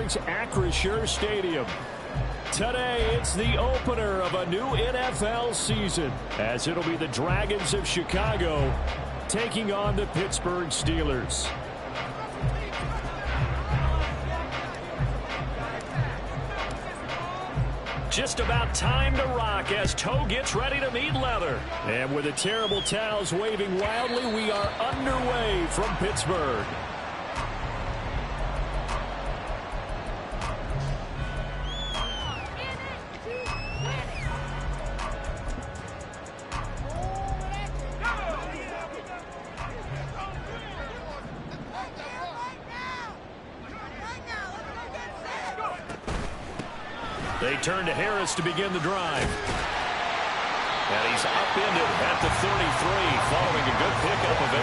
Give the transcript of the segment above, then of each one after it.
Pittsburgh's Acrisure Stadium. Today, it's the opener of a new NFL season, as it'll be the Dragons of Chicago taking on the Pittsburgh Steelers. Just about time to rock as toe gets ready to meet leather. And with the terrible towels waving wildly, we are underway from Pittsburgh. They turn to Harris to begin the drive. And he's upended at the 33 following a good pickup of 8.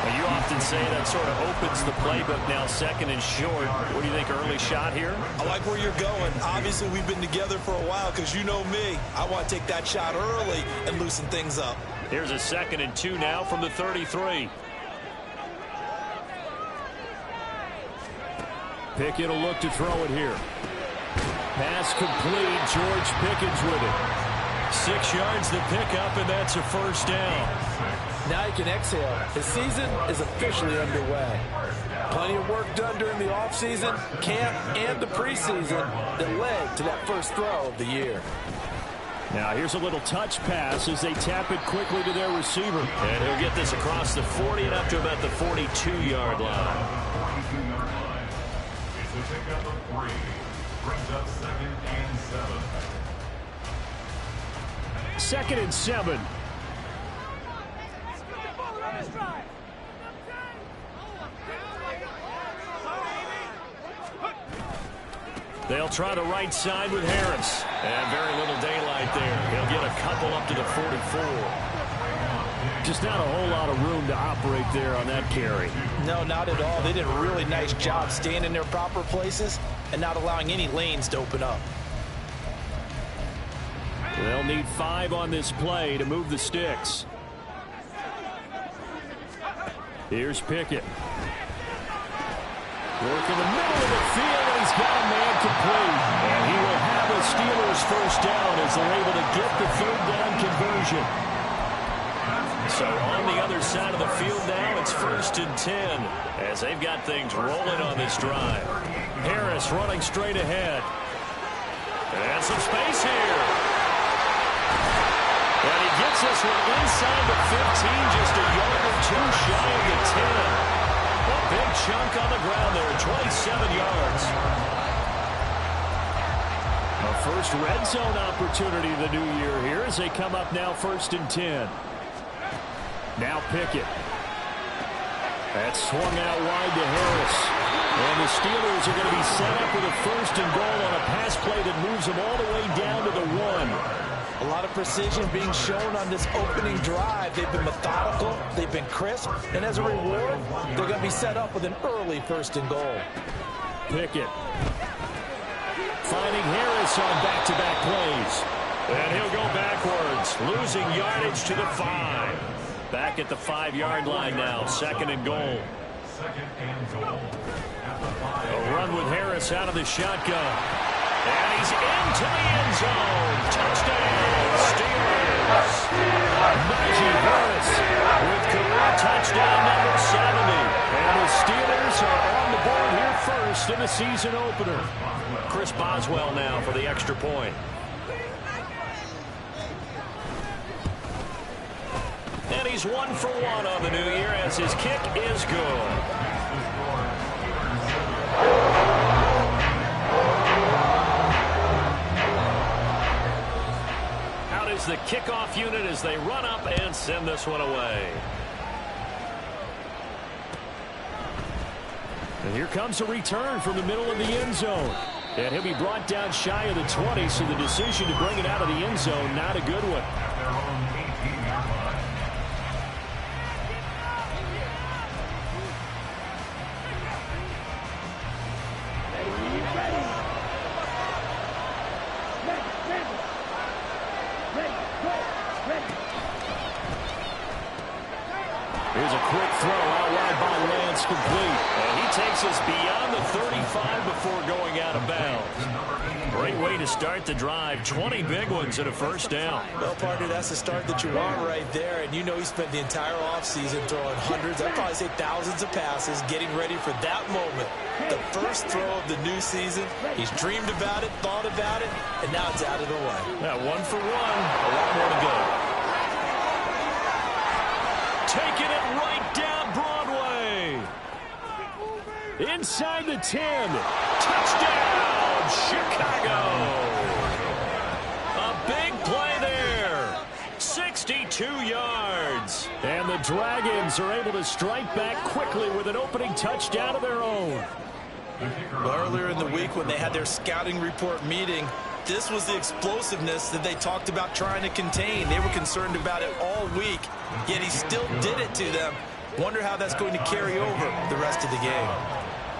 Well, you often say that sort of opens the playbook now, second and short. What do you think, early shot here? I like where you're going. Obviously, we've been together for a while because you know me. I want to take that shot early and loosen things up. Here's a 2nd and 2 now from the 33. Pickett will look to throw it here. Pass complete. George Pickens with it. 6 yards the pickup, and that's a first down. Now you can exhale. The season is officially underway. Plenty of work done during the offseason, camp, and the preseason that led to that first throw of the year. Now here's a little touch pass as they tap it quickly to their receiver. And he'll get this across the 40 and up to about the 42-yard line. It's a pickup of 3. Brings up 2nd and 7. 2nd and 7. They'll try the right side with Harris. And very little daylight there. He'll get a couple up to the 44. Just not a whole lot of room to operate there on that carry. No, not at all. They did a really nice job staying in their proper places and not allowing any lanes to open up. They'll need 5 on this play to move the sticks. Here's Pickett. Work in the middle of the field, and he's got a man complete. And he will have a Steelers first down as they're able to get the 3rd down conversion. So on the other side of the field now, it's 1st and 10 as they've got things rolling on this drive. Harris running straight ahead. And some space here. And he gets this one inside the 15, just a yard or 2 shy of the 10. A big chunk on the ground there, 27 yards. A first red zone opportunity of the new year here as they come up now 1st and 10. Now Pickett. That's swung out wide to Harris. And the Steelers are going to be set up with a 1st and goal on a pass play that moves them all the way down to the 1. A lot of precision being shown on this opening drive. They've been methodical, they've been crisp, and as a reward, they're going to be set up with an early 1st and goal. Pickett finding Harris on back-to-back plays. And he'll go backwards, losing yardage to the 5. Back at the 5-yard line now, 2nd and goal. 2nd and goal. At the 5. A run with Harris out of the shotgun. And he's into the end zone. Touchdown, Steelers. Najee Harris with career touchdown number 70. And the Steelers are on the board here first in the season opener. Chris Boswell now for the extra point. And he's 1 for 1 on the new year as his kick is good. Out is the kickoff unit as they run up and send this one away. And here comes a return from the middle of the end zone. And he'll be brought down shy of the 20, so the decision to bring it out of the end zone, not a good one. complete. And he takes us beyond the 35 before going out of bounds. Great way to start the drive. 20 big ones and a first down. Well, partner, that's the start that you want right there. And you know he spent the entire offseason throwing hundreds, I'd probably say thousands of passes, getting ready for that moment. The first throw of the new season. He's dreamed about it, thought about it, and now it's out of the way. Yeah, 1 for 1. A lot more to go. Taking it right down Broadway. Inside the 10. Touchdown, Chicago. A big play there. 62 yards. And the Dragons are able to strike back quickly with an opening touchdown of their own. Earlier in the week when they had their scouting report meeting, this was the explosiveness that they talked about trying to contain. They were concerned about it all week, yet he still did it to them. Wonder how that's going to carry over the rest of the game.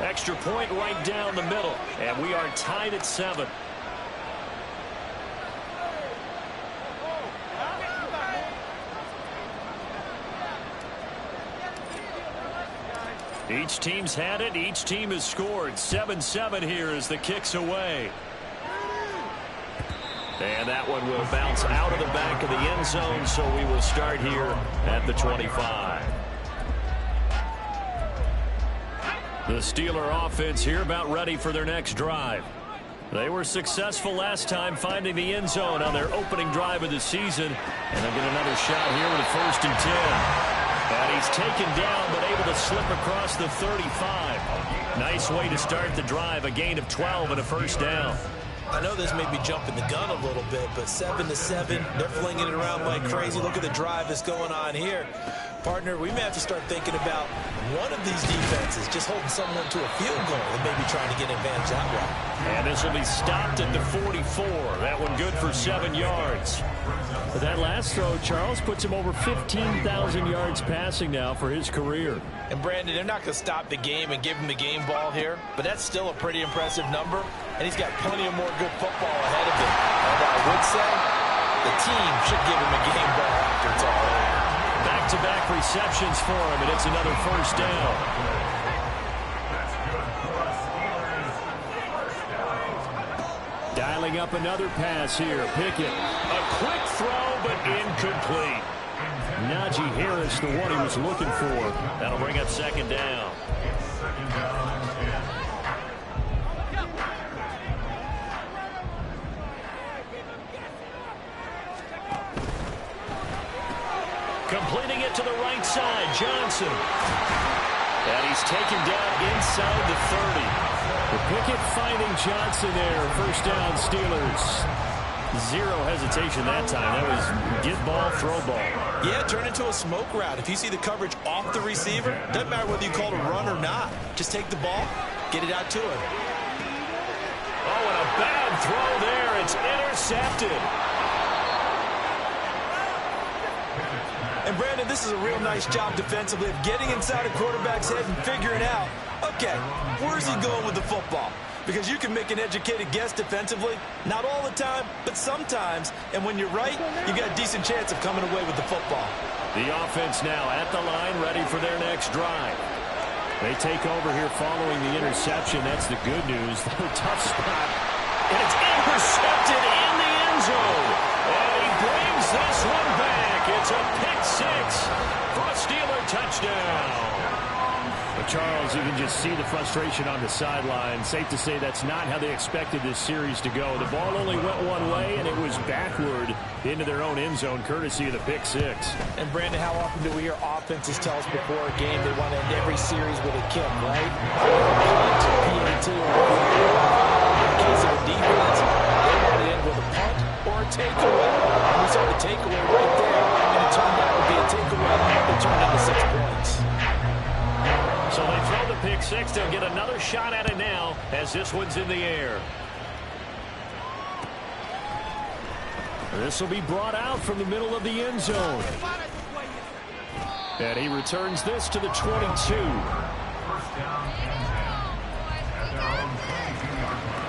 Extra point right down the middle, and we are tied at 7. Each team's had it. Each team has scored. 7-7 here as the kick's away. And that one will bounce out of the back of the end zone, so we will start here at the 25. The Steeler offense here about ready for their next drive. They were successful last time finding the end zone on their opening drive of the season. And they'll get another shot here with a 1st and 10. And he's taken down but able to slip across the 35. Nice way to start the drive. A gain of 12 and a 1st down. I know this may be jumping the gun a little bit, but 7-7, they're flinging it around like crazy. Look at the drive that's going on here. Partner, we may have to start thinking about one of these defenses just holding someone to a field goal and maybe trying to get an advantage that way. And this will be stopped at the 44. That one good for 7 yards. But that last throw, Charles, puts him over 15,000 yards passing now for his career. And Brandon, they're not going to stop the game and give him the game ball here, but that's still a pretty impressive number, and he's got plenty of more good football ahead of him. And I would say the team should give him a game ball after it's all over. Back-to-back receptions for him, and it's another 1st down. Dialing up another pass here. Pickett. A quick throw, but incomplete. Najee Harris, the one he was looking for. That'll bring up 2nd down. Completing it to the right side, Johnson. And he's taken down inside the 30. The Pickett finding Johnson there. 1st down, Steelers. Zero hesitation that time. That was get ball, throw ball. Yeah, turn into a smoke route. If you see the coverage off the receiver, doesn't matter whether you call it a run or not. Just take the ball, get it out to him. Oh, and a bad throw there. It's intercepted. And Brandon, this is a real nice job defensively of getting inside a quarterback's head and figuring out, okay, where's he going with the football? Because you can make an educated guess defensively, not all the time, but sometimes. And when you're right, you got a decent chance of coming away with the football. The offense now at the line, ready for their next drive. They take over here following the interception. That's the good news. Tough spot. And it's intercepted in the end zone. And he brings this one back. It's a pick 6 for a Steeler touchdown. But Charles, you can just see the frustration on the sideline. Safe to say that's not how they expected this series to go. The ball only went one way, and it was backward into their own end zone, courtesy of the pick 6. And, Brandon, how often do we hear offenses tell us before a game they want to end every series with a kick, right? PAT, in the case of a defense, they want to end with a punt or a takeaway. And we saw the takeaway right there, and it turned out to be a takeaway that turned into 6 points. So they throw the pick 6. They'll get another shot at it now as this one's in the air. This will be brought out from the middle of the end zone. And he returns this to the 22. 1st down. At their own 22-yard line.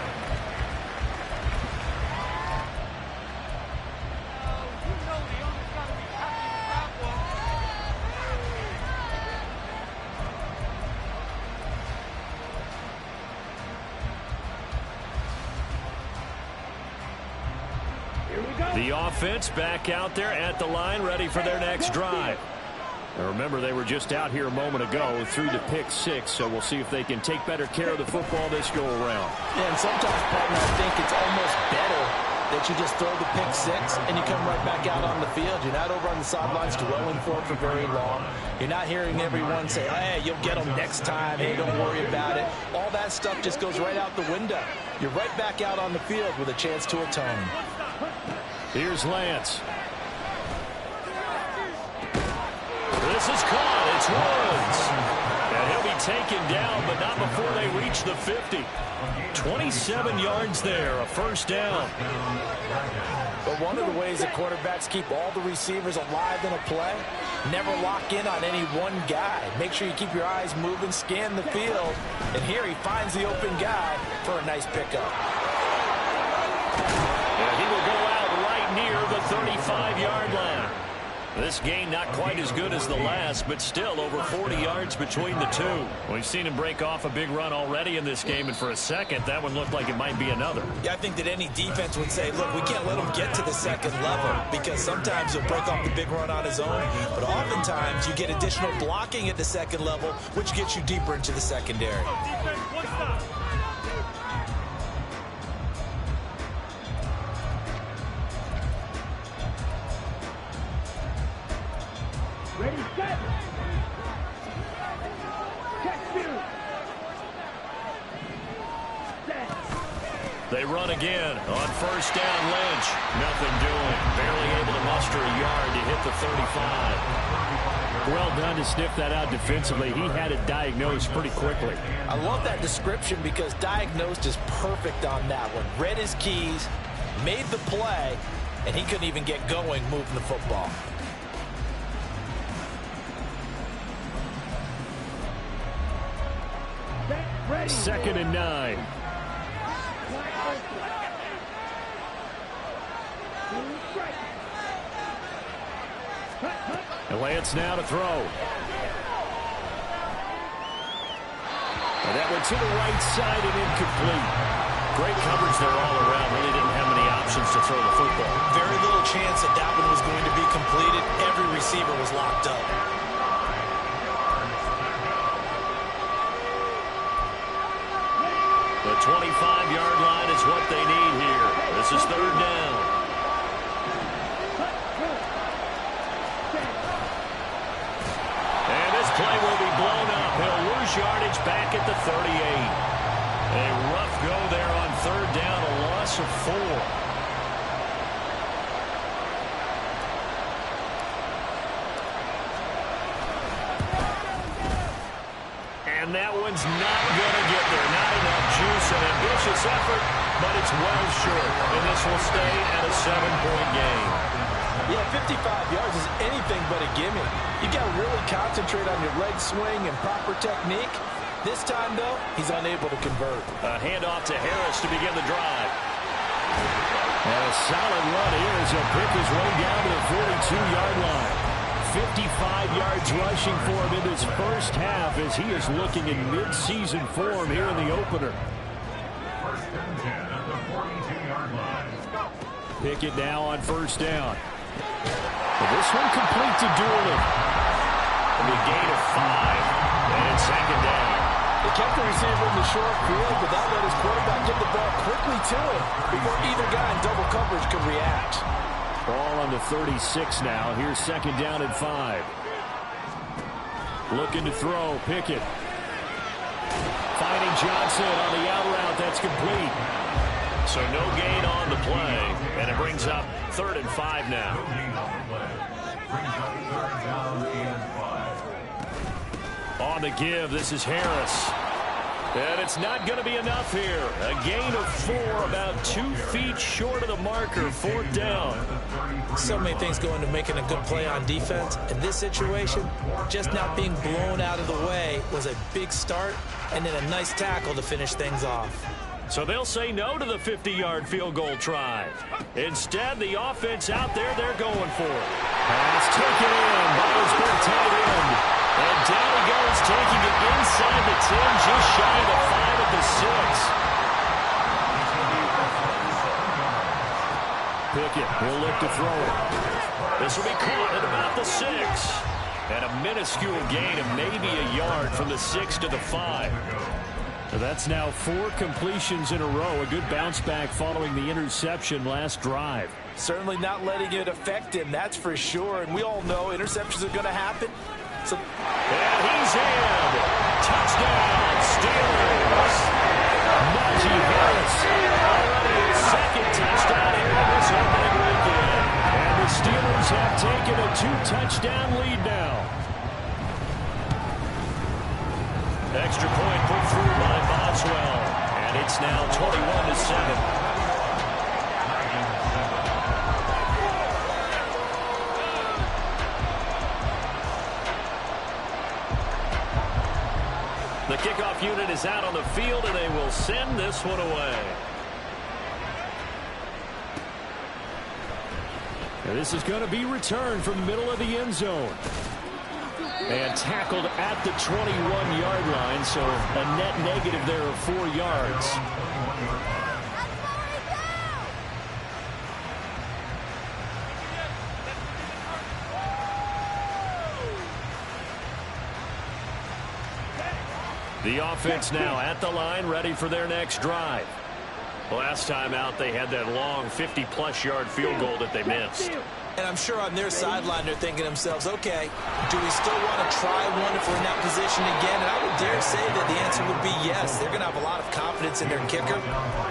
The offense back out there at the line, ready for their next drive. Now remember, they were just out here a moment ago through the pick 6, so we'll see if they can take better care of the football this go-around. Yeah, and sometimes, partner, I think it's almost better that you just throw the pick 6 and you come right back out on the field. You're not over on the sidelines dwelling for it for very long. You're not hearing everyone say, hey, you'll get them next time. Hey, don't worry about it. All that stuff just goes right out the window. You're right back out on the field with a chance to atone. Here's Lance. This is caught. It's Woods. And he'll be taken down, but not before they reach the 50. 27 yards there, a first down. But one of the ways that quarterbacks keep all the receivers alive in a play, never lock in on any one guy. Make sure you keep your eyes moving, scan the field. And here he finds the open guy for a nice pickup. And he will go out right near the 35-yard line. This game not quite as good as the last, but still over 40 yards between the two. We've seen him break off a big run already in this game, and for a second, that one looked like it might be another. Yeah, I think that any defense would say, look, we can't let him get to the second level, because sometimes he'll break off the big run on his own, but oftentimes you get additional blocking at the second level, which gets you deeper into the secondary. Ready, set. Check two. Set. They run again on first down. Lynch, nothing doing. Barely able to muster a yard to hit the 35. Well done to sniff that out defensively. He had it diagnosed pretty quickly. I love that description because diagnosed is perfect on that one. Read his keys, made the play, and he couldn't even get going moving the football. Ready. 2nd and 9. And Lance now to throw. And that went to the right side and incomplete. Great coverage there all around. Really didn't have many options to throw the football. Very little chance that that one was going to be completed. Every receiver was locked up. The 25-yard line is what they need here. This is 3rd down. And this play will be blown up. He'll lose yardage back at the 38. A rough go there on 3rd down, a loss of 4. And that one's not going to get there. Not enough juice. An ambitious effort, but it's well short. And this will stay at a 7-point game. Yeah, 55 yards is anything but a gimme. You got to really concentrate on your leg swing and proper technique. This time, though, he's unable to convert. A handoff to Harris to begin the drive. And a solid run here as he'll pick his way down to the 42-yard line. 55 yards rushing for him in this first half as he is looking in mid-season form here in the opener. 1st and 10 at the 42-yard line. Pickett now on 1st down. But this one complete to Doolin. A gain of 5. And it's 2nd down. They kept the receiver in the short field, but that let his quarterback get the ball quickly to him before either guy in double coverage could react. Ball on the 36 now. Here's 2nd down and 5. Looking to throw. Pickett. Finding Johnson on the out route. That's complete. So no gain on the play. And it brings up 3rd and 5 now. No gain on the play. Brings up 3rd down and 5. On the give, this is Harris. And it's not going to be enough here. A gain of 4, about 2 feet short of the marker. 4th down. So many things go into making a good play on defense. In this situation, just not being blown out of the way was a big start, and then a nice tackle to finish things off. So they'll say no to the 50-yard field goal try. Instead, the offense out there, they're going for it. Pass taken in by his big tight end. And down he goes, taking it inside the 10, just shy of the 5 at the 6. Pickett will look to throw it. This will be caught at about the 6. And a minuscule gain of maybe a yard from the 6 to the 5. So that's now 4 completions in a row. A good bounce back following the interception last drive. Certainly not letting it affect him, that's for sure. And we all know interceptions are going to happen. So, and he's in. Touchdown, Steelers. Najee Harris already his second touchdown here in this opening weekend. And the Steelers have taken a 2-touchdown lead now. Extra point put through by Boswell. And it's now 21-7. The kickoff unit is out on the field, and they will send this one away. And this is going to be returned from the middle of the end zone. And tackled at the 21-yard line, so a net negative there of 4 yards. The offense now at the line, ready for their next drive. Last time out, they had that long 50-plus yard field goal that they missed. And I'm sure on their sideline, they're thinking to themselves, okay, do we still want to try one if we're in that position again? And I would dare say that the answer would be yes. They're going to have a lot of confidence in their kicker.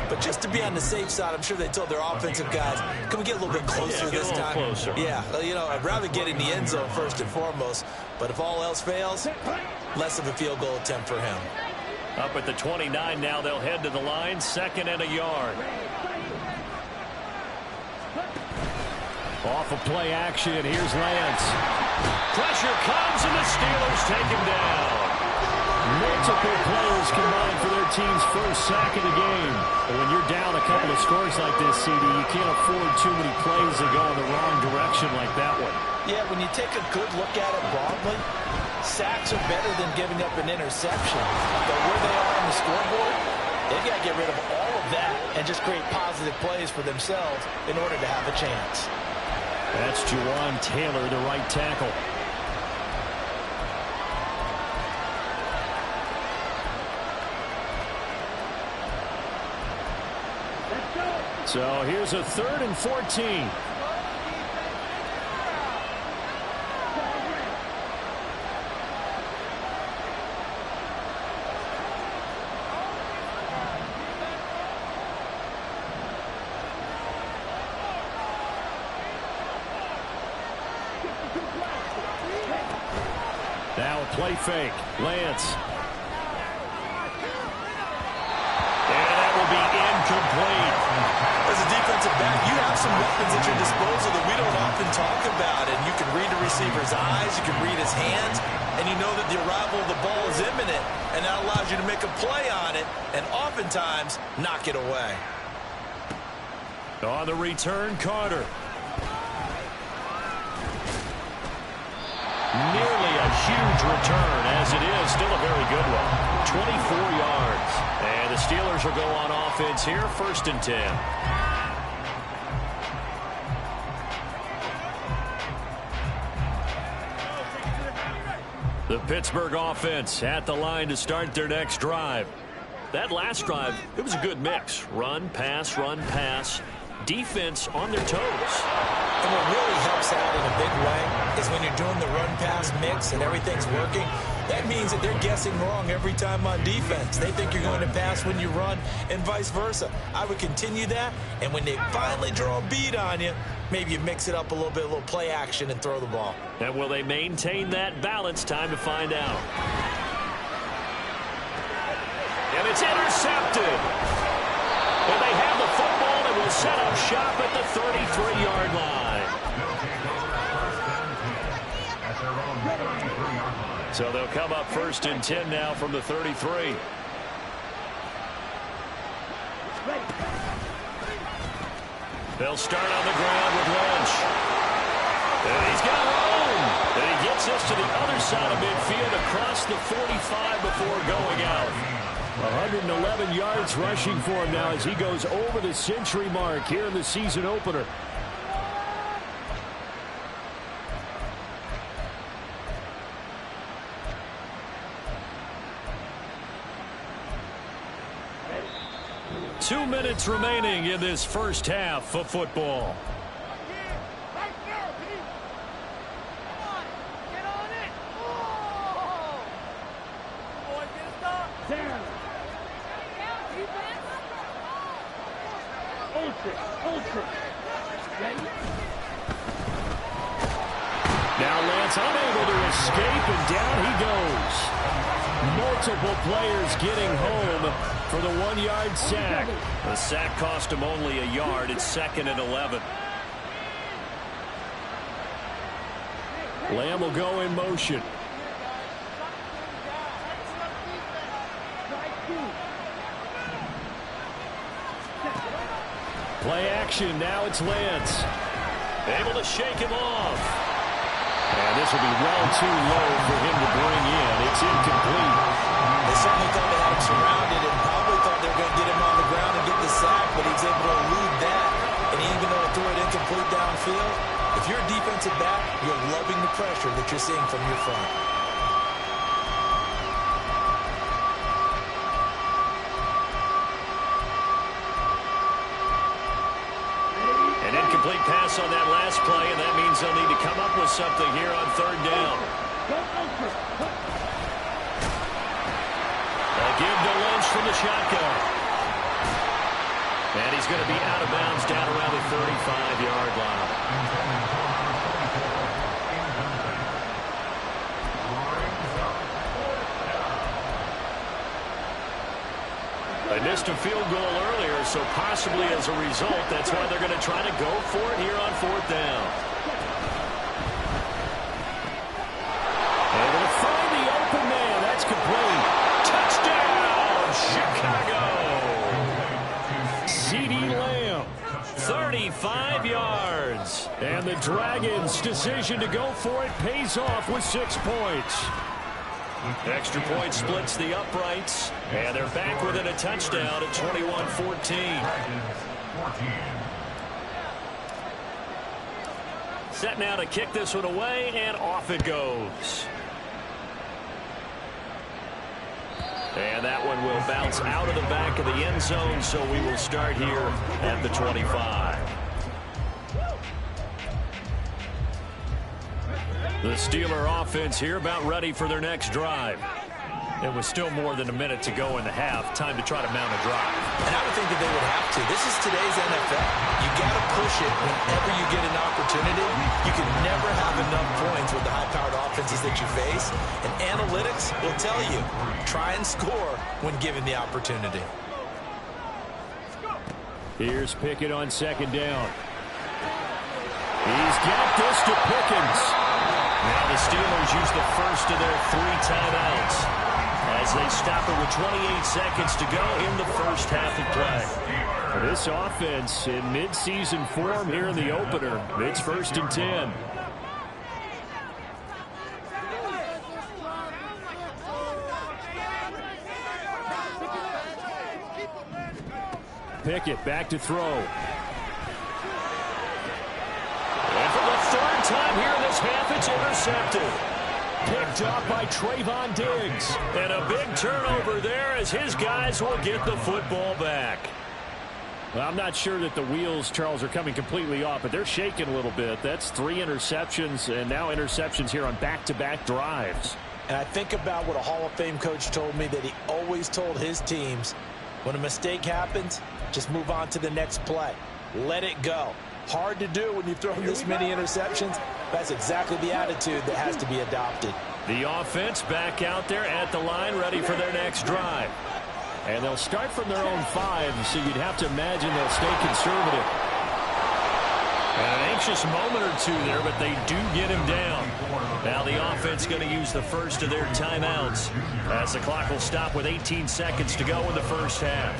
But just to be on the safe side, I'm sure they told their offensive guys, can we get a little bit closer this time? Closer. Yeah, you know, I'd rather get in the end zone first and foremost. But if all else fails, less of a field goal attempt for him. Up at the 29 now, they'll head to the line, 2nd and a yard. Off of play action, here's Lance. Pressure comes, and the Steelers take him down. Multiple players combined for their team's first sack of the game. But when you're down a couple of scores like this, CD, you can't afford too many plays that go in the wrong direction like that one. Yeah, when you take a good look at it broadly, sacks are better than giving up an interception. But where they are on the scoreboard, they've got to get rid of all of that and just create positive plays for themselves in order to have a chance. That's Juwan Taylor, the right tackle. So here's a 3rd and 14. Now a play fake. Lance. And that will be incomplete. As a defensive back, you have some weapons at your disposal that we don't often talk about. And you can read the receiver's eyes, you can read his hands, and you know that the arrival of the ball is imminent. And that allows you to make a play on it and oftentimes knock it away. On the return, Carter. Nearly a huge return, as it is still a very good one. 24 yards. And the Steelers will go on offense here, 1st and 10. The Pittsburgh offense at the line to start their next drive. That last drive, it was a good mix. Run, pass. Defense on their toes. And what really helps out in a big way is when you're doing the run-pass mix and everything's working, that means that they're guessing wrong every time on defense. They think you're going to pass when you run and vice versa. I would continue that, and when they finally draw a beat on you, maybe you mix it up a little bit, a little play action, and throw the ball. And will they maintain that balance? Time to find out. And it's intercepted. And they have the football and will set up shop at the 33-yard line. So they'll come up 1st and 10 now from the 33. They'll start on the ground with Lynch. And he's got room. And he gets us to the other side of midfield across the 45 before going out. 111 yards rushing for him now as he goes over the century mark here in the season opener. Two minutes remaining in this first half of football. Now Lance unable to escape, and down he goes. Multiple players getting home for the 1-yard sack. The sack cost him only a yard. It's 2nd and 11. Lamb will go in motion. Play action. Now it's Lance. Able to shake him off. And this will be well too low for him to bring in. It's incomplete. They certainly thought they had him surrounded and probably thought they were going to get him on the ground and get the sack, but he's able to elude that. And even though it threw it incomplete downfield, if you're a defensive back, you're loving the pressure that you're seeing from your front. An incomplete pass on that last play, and that means they'll need to come up with something here on 3rd down. A give to Lynch from the shotgun. And he's going to be out of bounds down around the 35-yard line. They missed a field goal earlier, so possibly as a result, that's why they're going to try to go for it here on 4th down. Able to find the open man. That's complete. Touchdown, Chicago. CeeDee Lamb, 35 yards. And the Dragons' decision to go for it pays off with 6 points. Extra point splits the uprights, and they're back within a touchdown at 21-14. Set now to kick this one away, and off it goes. And that one will bounce out of the back of the end zone, so we will start here at the 25. The Steeler offense here about ready for their next drive. It was still more than a minute to go in the half. Time to try to mount a drive. And I would think that they would have to. This is today's NFL. You got to push it whenever you get an opportunity. You can never have enough points with the high-powered offenses that you face. And analytics will tell you, try and score when given the opportunity. Here's Pickett on 2nd down. He's got this to Pickens. Now the Steelers use the first of their 3 timeouts as they stop it with 28 seconds to go in the first half of play. This offense in mid-season form here in the opener. It's 1st and 10. Pickett back to throw. And for the 3rd time here in this half, it's intercepted. Picked up by Trayvon Diggs. And a big turnover there as his guys will get the football back. Well, I'm not sure that the wheels, Charles, are coming completely off, but they're shaking a little bit. That's 3 interceptions, and now interceptions here on back-to-back drives. And I think about what a Hall of Fame coach told me, that he always told his teams, when a mistake happens, just move on to the next play. Let it go. Hard to do when you've thrown this many interceptions. That's exactly the attitude that has to be adopted. The offense back out there at the line, ready for their next drive. And they'll start from their own 5, so you'd have to imagine they'll stay conservative. And an anxious moment or two there, but they do get him down. Now the offense going to use the first of their timeouts as the clock will stop with 18 seconds to go in the first half.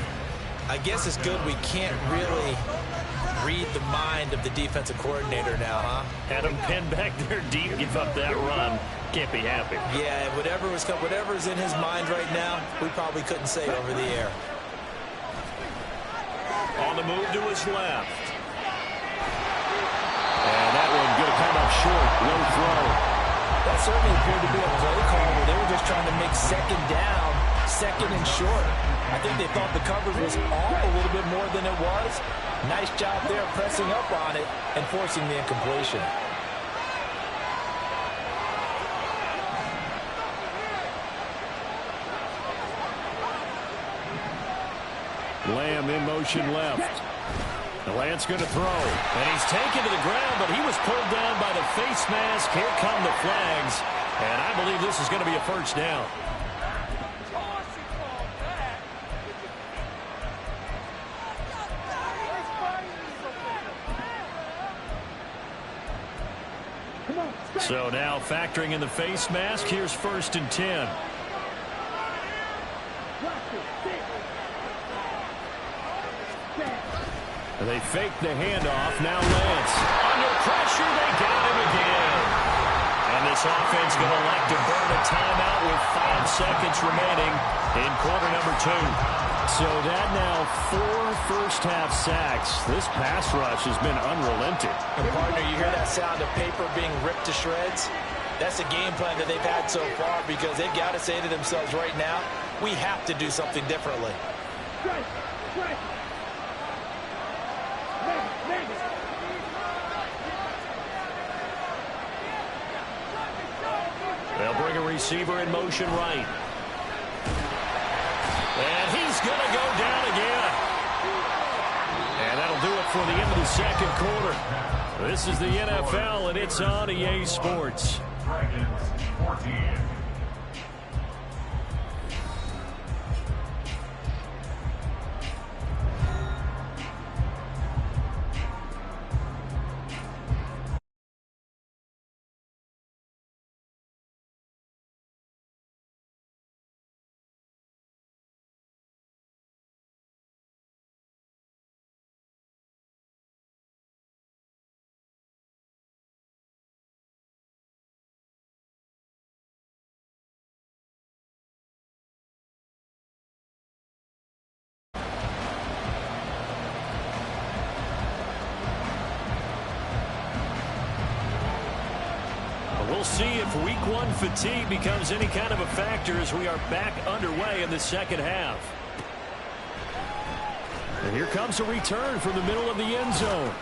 I guess it's good we can't really read the mind of the defensive coordinator now, huh? Had him pinned back there deep, give up that run. Can't be happy. Yeah, whatever's in his mind right now, we probably couldn't say over the air. On the move to his left. And that one going to come up short. No throw. That certainly appeared to be a play call where they were just trying to make second down, second and short. I think they thought the coverage was off a little bit more than it was. Nice job there pressing up on it and forcing the incompletion. Lamb in motion left. The Lance going to throw. And he's taken to the ground, but he was pulled down by the face mask. Here come the flags. And I believe this is going to be a first down. So now factoring in the face mask, here's 1st and 10. They fake the handoff. Now Lance. Under pressure, they got him again. And this offense going to elect to burn a timeout with 5 seconds remaining in quarter number 2. So that now 4 first-half sacks. This pass rush has been unrelenting. And partner, you hear that sound of paper being ripped to shreds? That's a game plan that they've had so far because they've got to say to themselves right now, we have to do something differently. Strike! Strike! They'll bring a receiver in motion right. And he's going to go down again. And that'll do it for the end of the second quarter. This is the NFL, and it's on EA Sports. Dragons 14. We'll see if week 1 fatigue becomes any kind of a factor as we are back underway in the second half. And here comes a return from the middle of the end zone.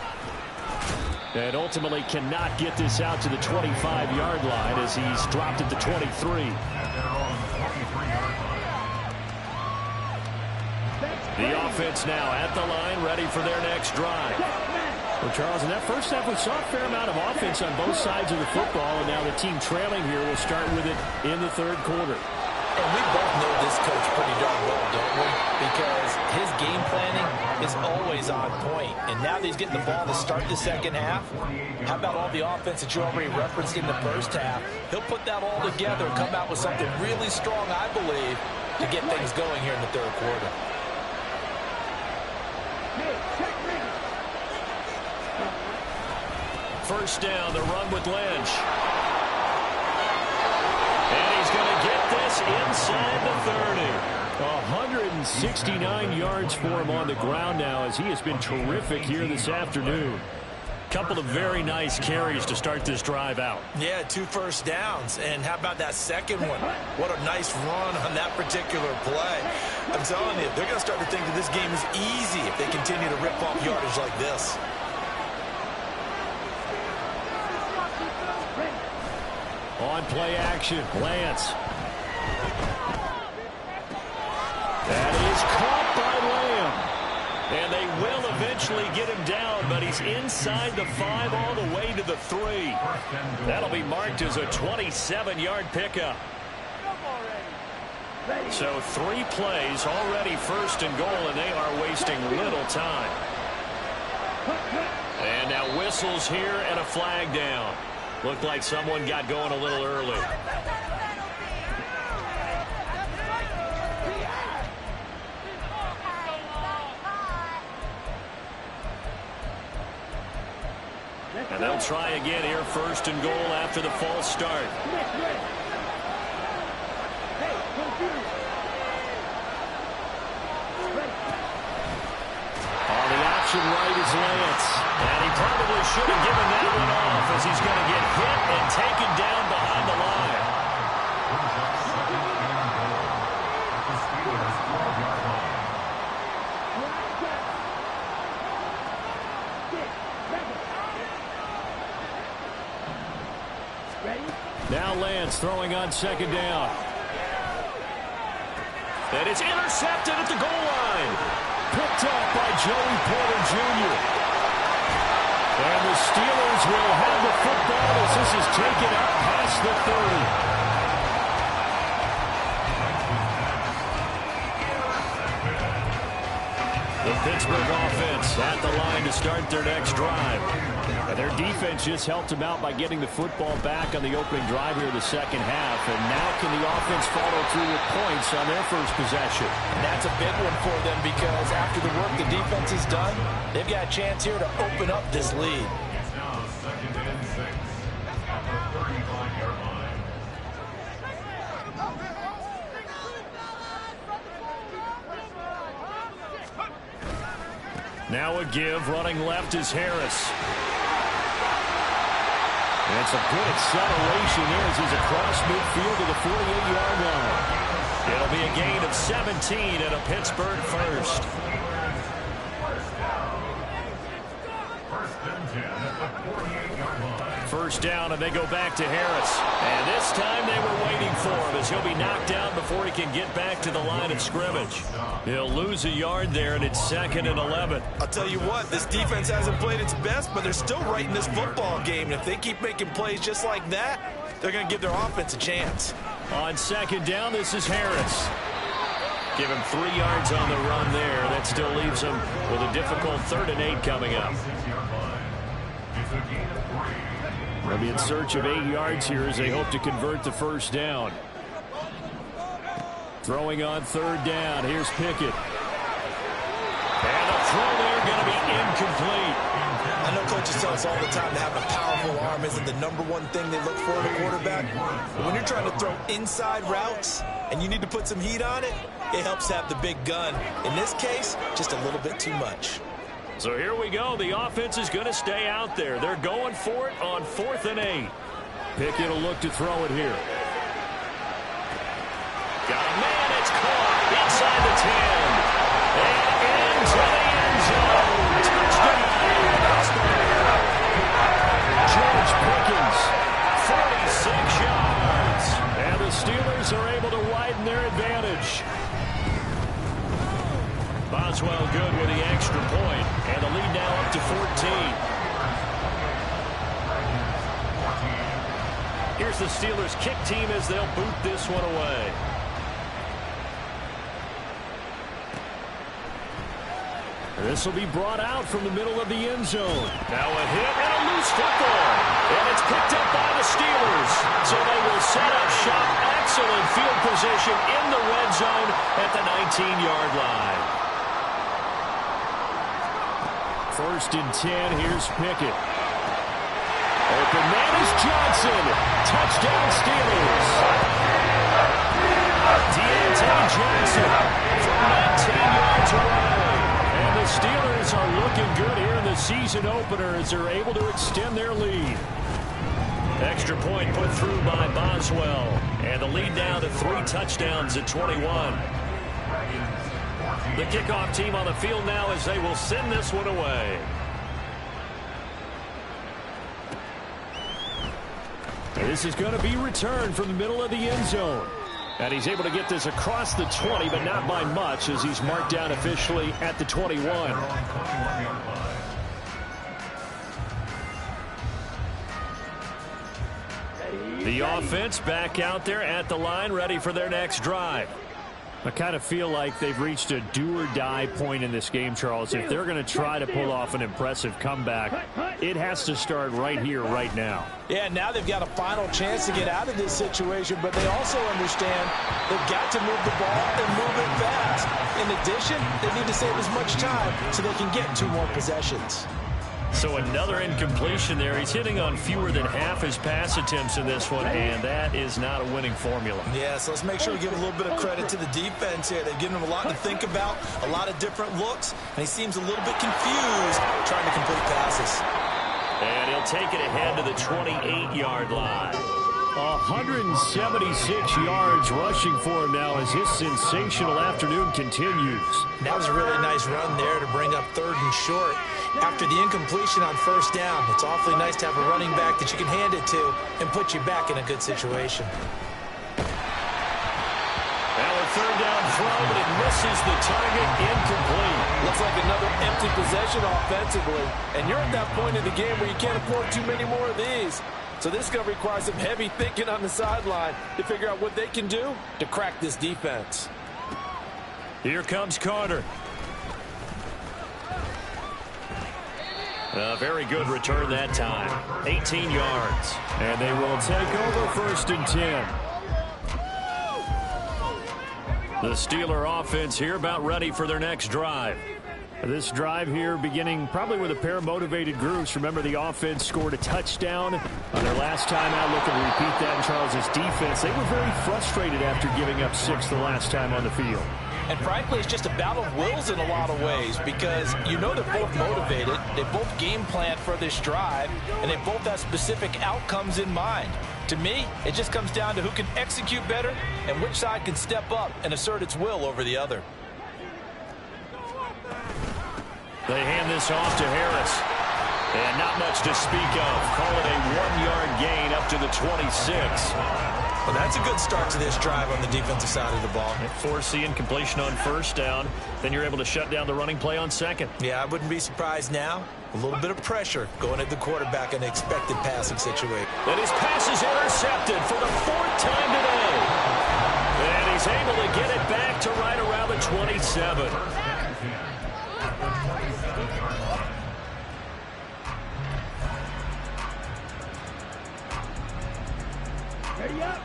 And ultimately cannot get this out to the 25-yard line as he's dropped it to 23. The offense now at the line, ready for their next drive. Well, Charles, in that first half, we saw a fair amount of offense on both sides of the football, and now the team trailing here will start with it in the third quarter. And we both know this coach pretty darn well, don't we? Because his game planning is always on point. And now that he's getting the ball to start the second half, how about all the offense that you already referenced in the first half? He'll put that all together and come out with something really strong, I believe, to get things going here in the third quarter. First down, the run with Lynch. And he's going to get this inside the 30. 169 yards for him on the ground now as he has been terrific here this afternoon. Couple of very nice carries to start this drive out. Yeah, 2 first downs. And how about that second one? What a nice run on that particular play. I'm telling you, they're going to start to think that this game is easy if they continue to rip off yardage like this. On play action, Lance. That is caught by Lamb. And they will eventually get him down, but he's inside the 5 all the way to the 3. That'll be marked as a 27-yard pickup. So 3 plays already first and goal, and they are wasting little time. And now whistles here and a flag down. Looked like someone got going a little early. And they'll try again here, first and goal after the false start. On the option right is Lance. And he probably should have given that one off as he's going to get hit and taken down behind the line. Now Lance throwing on second down. And it's intercepted at the goal line. Picked up by Joey Porter Jr. And the Steelers will have the football as this is taken up past the 30. The Pittsburgh offense at the line to start their next drive. And their defense just helped them out by getting the football back on the opening drive here in the second half. And now can the offense follow through with points on their first possession? And that's a big one for them because after the work the defense has done, they've got a chance here to open up this lead. It's now 2nd and 6 at the 35-yard line. Now a give, running left is Harris. And it's a good acceleration here as he's across midfield to the 48-yard line. It'll be a gain of 17 and a Pittsburgh first. First down, and they go back to Harris. And this time they were waiting for him as he'll be knocked down before he can get back to the line of scrimmage. He'll lose a yard there, and it's 2nd and 11. I'll tell you what, this defense hasn't played its best, but they're still right in this football game. And if they keep making plays just like that, they're going to give their offense a chance. On second down, this is Harris. Give him 3 yards on the run there. That still leaves him with a difficult 3rd and 8 coming up. They'll be in search of 8 yards here as they hope to convert the first down. Throwing on 3rd down. Here's Pickett. And the throw there going to be incomplete. I know coaches tell us all the time that having a powerful arm isn't the #1 thing they look for in a quarterback. But when you're trying to throw inside routes and you need to put some heat on it, it helps have the big gun. In this case, just a little bit too much. So here we go. The offense is going to stay out there. They're going for it on 4th and 8. Pickett will look to throw it here. Got a man. It's caught inside the 10. And into the end zone. Touchdown. George Pickens, 46 yards. And the Steelers are able to widen their advantage. Boswell good with the extra point, and the lead now up to 14. Here's the Steelers kick team as they'll boot this one away. This will be brought out from the middle of the end zone. Now a hit and a loose football. And it's picked up by the Steelers. So they will set up shop. Excellent field position in the red zone at the 19-yard line. 1st and 10. Here's Pickett. Open man is Johnson. Touchdown Steelers. Deontay Johnson from 19 yards away. And the Steelers are looking good here in the season opener as they're able to extend their lead. Extra point put through by Boswell. And the lead now to 3 touchdowns at 21. The kickoff team on the field now as they will send this one away. And this is going to be returned from the middle of the end zone. And he's able to get this across the 20, but not by much as he's marked down officially at the 21. The offense back out there at the line, ready for their next drive. I kind of feel like they've reached a do-or-die point in this game, Charles. If they're going to try to pull off an impressive comeback, it has to start right here, right now. Yeah, now they've got a final chance to get out of this situation, but they also understand they've got to move the ball and move it fast. In addition, they need to save as much time so they can get 2 more possessions. So another incompletion there. He's hitting on fewer than half his pass attempts in this one, and that is not a winning formula. Yeah, so let's make sure we give a little bit of credit to the defense here. They've given him a lot to think about, a lot of different looks, and he seems a little bit confused trying to complete passes. And he'll take it ahead to the 28-yard line. 176 yards rushing for him now as his sensational afternoon continues. That was a really nice run there to bring up 3rd and short. After the incompletion on 1st down, it's awfully nice to have a running back that you can hand it to and put you back in a good situation. Now a 3rd down throw, but it misses the target, incomplete. Looks like another empty possession offensively. And you're at that point in the game where you can't afford too many more of these. So this is going to require some heavy thinking on the sideline to figure out what they can do to crack this defense. Here comes Carter. A very good return that time. 18 yards. And they will take over 1st and 10. The Steeler offense here about ready for their next drive. This drive here beginning probably with a pair of motivated groups. Remember, the offense scored a touchdown on their last time out. Looking to repeat that in Charles' defense. They were very frustrated after giving up 6 the last time on the field. And frankly, it's just a battle of wills in a lot of ways because you know they're both motivated. They both game plan for this drive, and they both have specific outcomes in mind. To me, it just comes down to who can execute better and which side can step up and assert its will over the other. They hand this off to Harris. And not much to speak of. Call it a 1-yard gain up to the 26. Well, that's a good start to this drive on the defensive side of the ball. Force the incompletion on 1st down. Then you're able to shut down the running play on 2nd. Yeah, I wouldn't be surprised now. A little bit of pressure going at the quarterback in an expected passing situation. And his pass is intercepted for the 4th time today. And he's able to get it back to right around the 27. Ready up.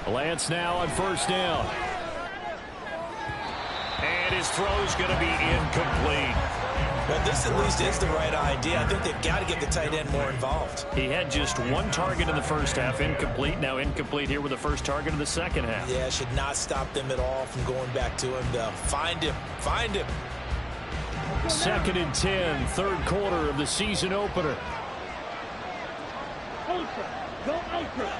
Lance now on 1st down. And his throw's going to be incomplete. Well, this at least is the right idea. I think they've got to get the tight end more involved. He had just 1 target in the 1st half, incomplete. Now incomplete here with the 1st target of the 2nd half. Yeah, should not stop them at all from going back to him, though. Find him. Find him. 2nd and 10, 3rd quarter of the season opener. Ultra. Go ultra.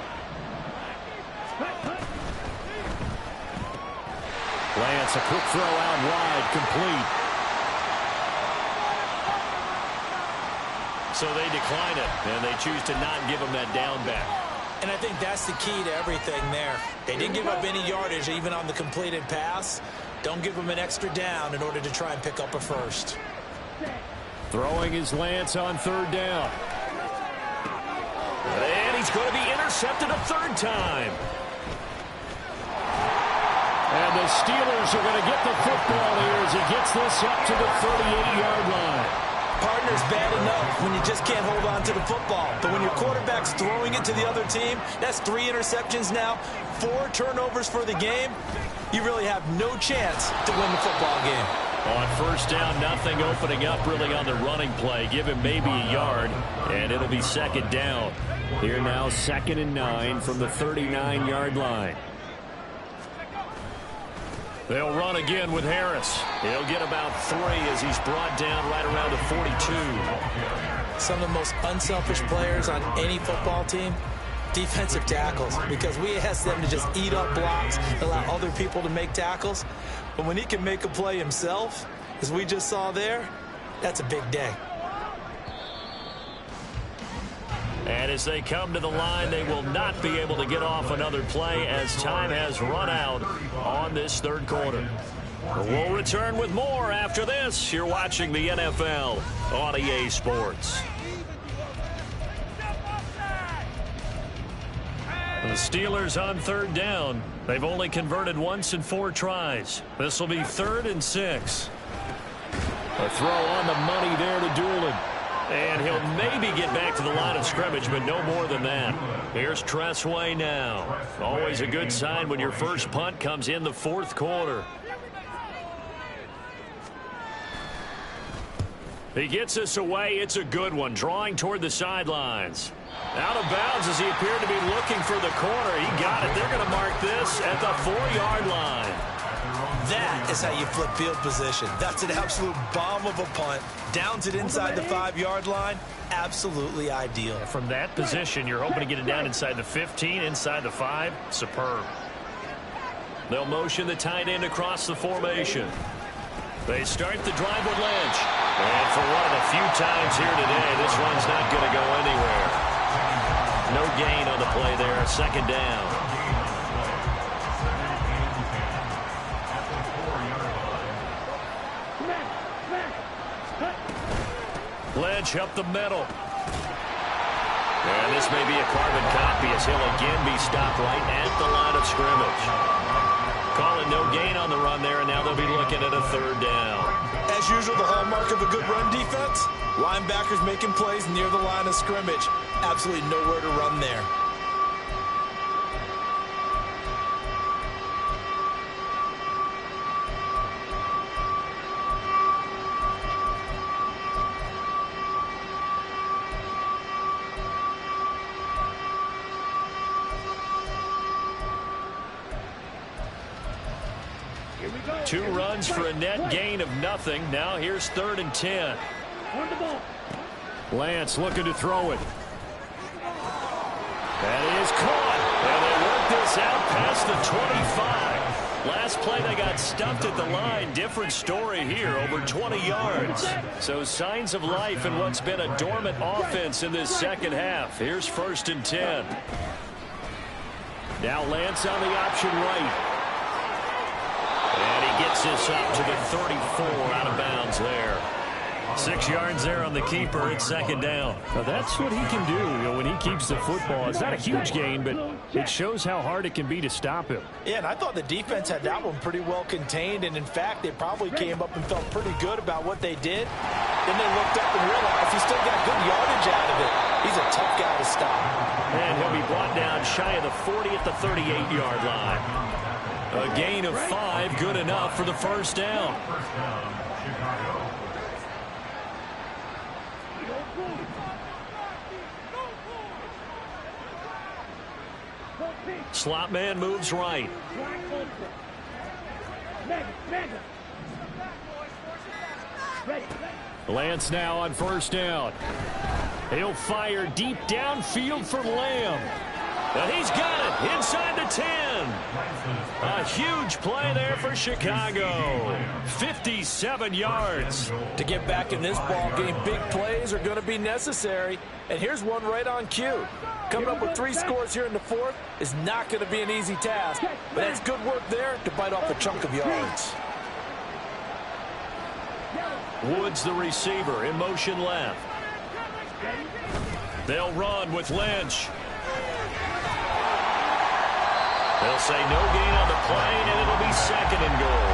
Lance, a quick throw out wide, complete. So they decline it, and they choose to not give him that down back. And I think that's the key to everything there. They didn't give up any yardage even on the completed pass. Don't give them an extra down in order to try and pick up a 1st. Throwing is Lance on 3rd down. And he's going to be intercepted a 3rd time. And the Steelers are going to get the football here as he gets this up to the 38-yard line. Partner's bad enough when you just can't hold on to the football. But when your quarterback's throwing it to the other team, that's 3 interceptions now, 4 turnovers for the game. You really have no chance to win the football game. On 1st down, nothing opening up really on the running play. Give him maybe a yard, and it'll be 2nd down. Here now, 2nd and 9 from the 39-yard line. They'll run again with Harris. He'll get about 3 as he's brought down right around the 42. Some of the most unselfish players on any football team, defensive tackles, because we ask them to just eat up blocks, allow other people to make tackles. But when he can make a play himself, as we just saw there, that's a big day. And as they come to the line, they will not be able to get off another play as time has run out on this 3rd quarter. We'll return with more after this. You're watching the NFL on EA Sports. The Steelers on 3rd down. They've only converted once in 4 tries. This will be 3rd and 6. A throw on the money there to Doolin. And he'll maybe get back to the line of scrimmage, but no more than that. Here's Tressway now. Always a good sign when your first punt comes in the fourth quarter. He gets this away. It's a good one, drawing toward the sidelines. Out of bounds as he appeared to be looking for the corner. He got it. They're going to mark this at the 4-yard line. That is how you flip field position. That's an absolute bomb of a punt. Downs it inside the 5-yard line. Absolutely ideal. From that position, you're hoping to get it down inside the 15, inside the 5. Superb. They'll motion the tight end across the formation. They start the drive with Lynch. And for one of the few times here today, this one's not going to go anywhere. No gain on the play there. Second down. Lynch up the middle. And this may be a carbon copy as he'll again be stopped right at the line of scrimmage. Call it no gain on the run there, and now they'll be looking at a third down. As usual, the hallmark of a good run defense, linebackers making plays near the line of scrimmage. Absolutely nowhere to run there. Two runs for a net gain of nothing. Now here's 3rd and 10. Lance looking to throw it. That is caught. And they work this out past the 25. Last play they got stumped at the line. Different story here, over 20 yards. So signs of life in what's been a dormant offense in this second half. Here's 1st and 10. Now Lance on the option right. And he gets this up to the 34, out of bounds there. 6 yards there on the keeper. It's 2nd down. Now that's what he can do, when he keeps the football. It's not a huge gain, but it shows how hard it can be to stop him. Yeah, and I thought the defense had that one pretty well contained, and in fact, they probably came up and felt pretty good about what they did. Then they looked up and realized he still got good yardage out of it. He's a tough guy to stop. And he'll be brought down shy of the 40 at the 38-yard line. A gain of 5, good enough for the 1st down. Slot man moves right. Lance now on 1st down. He'll fire deep downfield for Lamb. And he's got it inside the 10. A huge play there for Chicago. 57 yards. To get back in this ball game, big plays are going to be necessary. And here's one right on cue. Coming up with 3 scores here in the 4th is not going to be an easy task. But that's good work there to bite off a chunk of yards. Woods, the receiver, in motion left. They'll run with Lynch. They'll say no gain on the play, and it'll be 2nd and goal.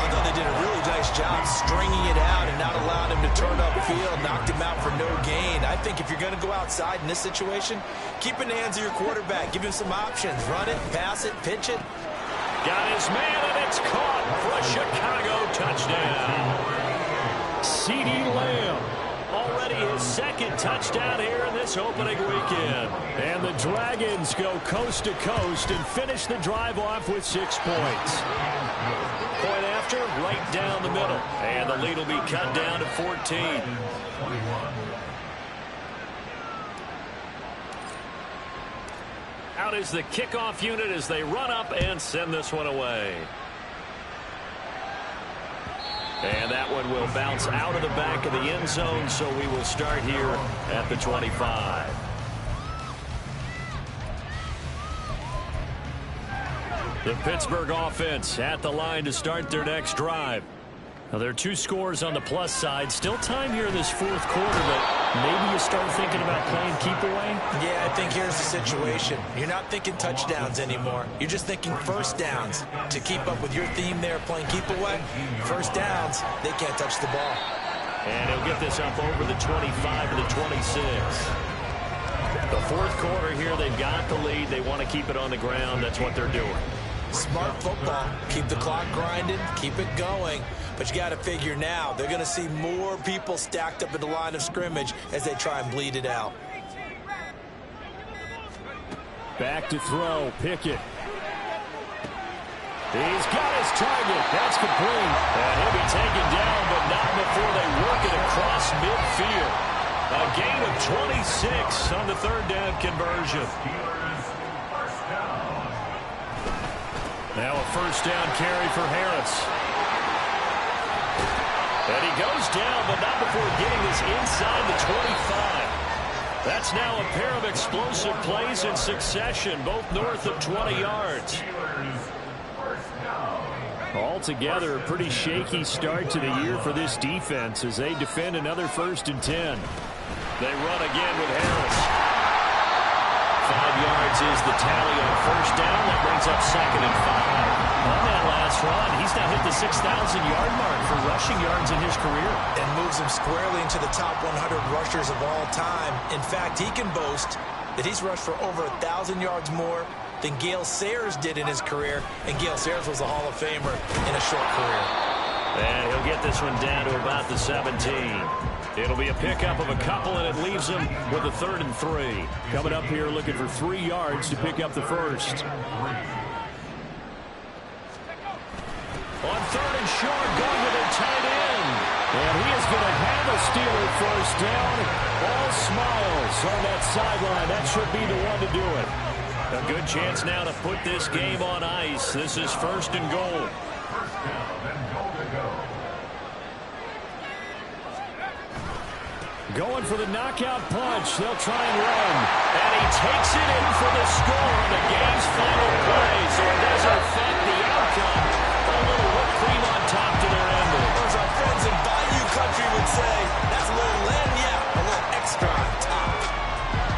I thought they did a really nice job stringing it out and not allowing him to turn upfield, knocked him out for no gain. I think if you're going to go outside in this situation, keep in the hands of your quarterback. Give him some options. Run it, pass it, pitch it. Got his man, and it's caught for a Chicago touchdown. CeeDee Lamb. Already his 2nd touchdown here in this opening weekend. And the Dragons go coast to coast and finish the drive off with 6 points. Point after, right down the middle. And the lead will be cut down to 14. Out is the kickoff unit as they run up and send this one away. And that one will bounce out of the back of the end zone, so we will start here at the 25. The Pittsburgh offense at the line to start their next drive. Now, there are 2 scores on the plus side. Still time here in this 4th quarter, but maybe you start thinking about playing keep away? Yeah, I think here's the situation. You're not thinking touchdowns anymore. You're just thinking 1st downs. To keep up with your theme there, playing keep away, 1st downs, they can't touch the ball. And he'll get this up over the 25 to the 26. The fourth quarter here, they've got the lead. They want to keep it on the ground. That's what they're doing. Smart football. Keep the clock grinding, keep it going. But you got to figure now, they're going to see more people stacked up at the line of scrimmage as they try and bleed it out. Back to throw, Pickett. He's got his target. That's complete. And he'll be taken down, but not before they work it across midfield. A gain of 26 on the third down conversion. Now a first down carry for Harris. And he goes down, but not before getting this inside the 25. That's now a pair of explosive plays in succession, both north of 20 yards. Altogether, a pretty shaky start to the year for this defense as they defend another 1st and 10. They run again with Harris. 5 yards is the tally on first down. That brings up 2nd and 5. On that last run, he's now hit the 6,000-yard mark for rushing yards in his career. And moves him squarely into the top 100 rushers of all time. In fact, he can boast that he's rushed for over 1,000 yards more than Gale Sayers did in his career. And Gale Sayers was a Hall of Famer in a short career. And he'll get this one down to about the 17. It'll be a pickup of a couple, and it leaves him with a 3rd and 3. Coming up here looking for 3 yards to pick up the first. On 3rd and short, going with a tight end. And he is going to have a Steeler first down. All smiles on that sideline. That should be the one to do it. A good chance now to put this game on ice. This is 1st and goal. Going for the knockout punch. They'll try and run. And he takes it in for the score on the game's final play. So it doesn't affect the outcome.